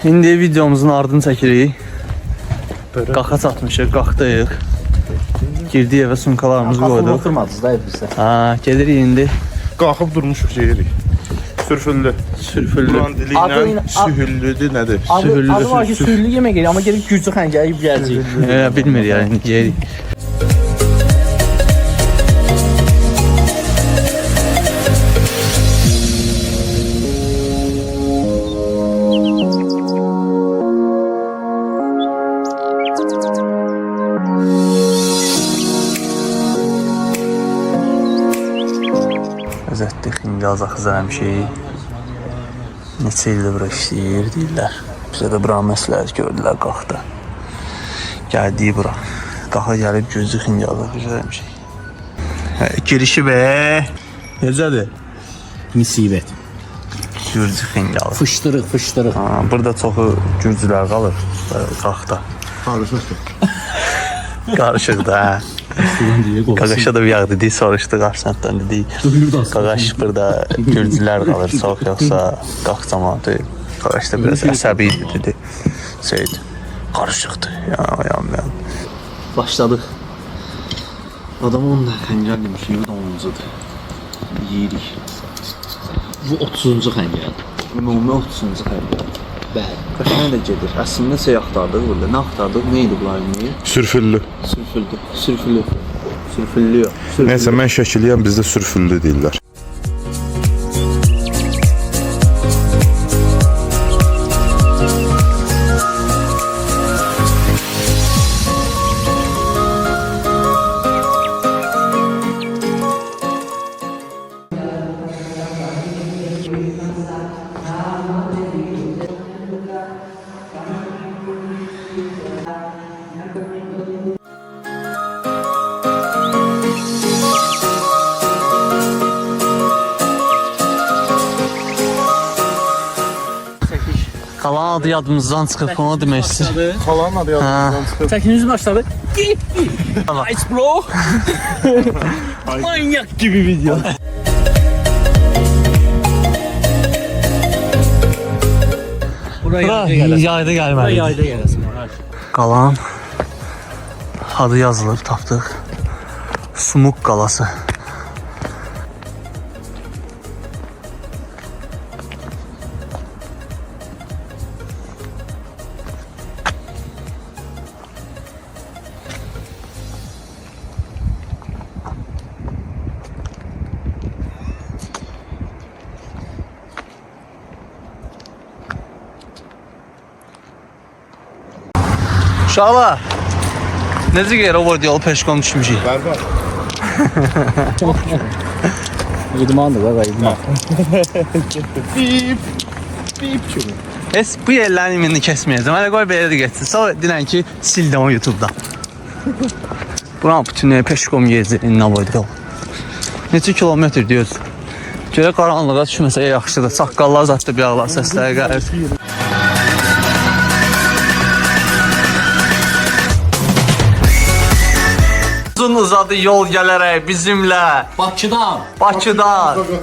İndi videomuzun ardını çəkirik. Qaxa çatmışıq, qalxdıyıq. Girdik evə sumkalarımızı qoyduq. Oturmadınız da bizə. Ha, gelirik indi. Qalxıb durmuşuq yeyirik. Sürfüllü. Sürfüllü. Buran dili ilə sühüllüdür, nədir? Adı var ki, sürülü yemək yedik, amma gelib Gürcü xəngəli yiyib gələcək. Bilmir yani, yeyirik. Əzətli Xingaz axızı həmişik. Neçə ildir bura işləyir deyirlər. Bizə də bura məsləhət gördülər qalxda. Gəldik bura. Qaxa gəlib gözü Xingaz axızı həmişik. Girişi be. Necədir? Misibət. Gürcü Xingaz. Fışdırıq, fışdırıq. Burada çoxu gürcülər qalır qalxda. Qarışıq da, hə. Qaqaşa da bir yağ dedik, soruşdu qarşıdan dedik. Qaqaş burada gürcülər qalır çox, yoxsa qalx cəmaatı. Qaqaş da biraz əsəbi idi dedi. Şeydi, qarışıqdır, yan. Başladıq. Adam 10 xəngəl demiş, 10-cudur. Yeyirik. Bu 30-cu xəngəl. Ümumi 30-cu xəngəl. Bəli. Qaşına da gedir. Əslində şey axtardıq burada. Nə axtardıq? Nə idi bunların neyi? Sürfüllü. Sürfüllü yox. Nəysə, mən şəkiliyəm, bizdə sürfüllü deyirlər. Qalan adı yadımızdan çıxıb, onu demək istəyir. Qalanın adı yadımızdan çıxıb. Çəkiniz başladı. Nice bro. Manyak gibi video. Bura yayda gəlməli. Yayda gələsin. Qalan adı yazılıb, tapdıq. Sumuk qalası. Uşaqlar, necə gəlir o boyda yolu peşkom düşmüşük? Bərbər. İdmandır da, idman. Bip kimi. Bu yerlərin imini kəsməyəcəm. Hələ qoy belə də geçsin. Sonra dinən ki, sildim o YouTube'da. Buran bütün peşkom gezir, nə boyda yol. Neçə kilometr diyoruz. Görə qaranlığa düşməsə yaxşıdır. Saqqallar zatda bir ağlar səsləri gəlir. Uzun uzadı yol gələrək bizimlə Bakıdan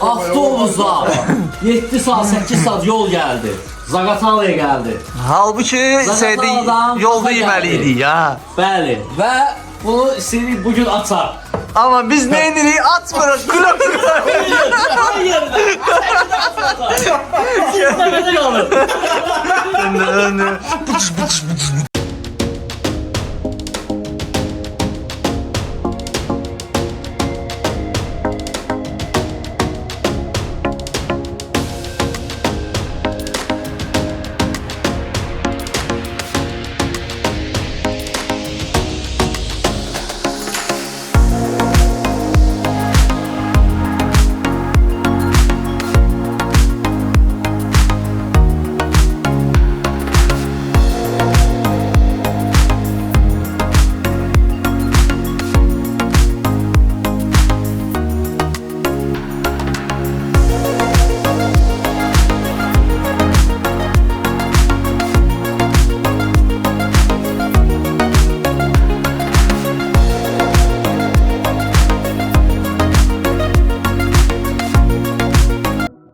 Avtobusla 7 saat, 8 saat yol gəldi. Zaqatalaya gəldi. Halbuki yolda yeməliydik ya. Bəli. Və bunu istəyirik bugün açar. Ama biz nə edirik? Açmırıq.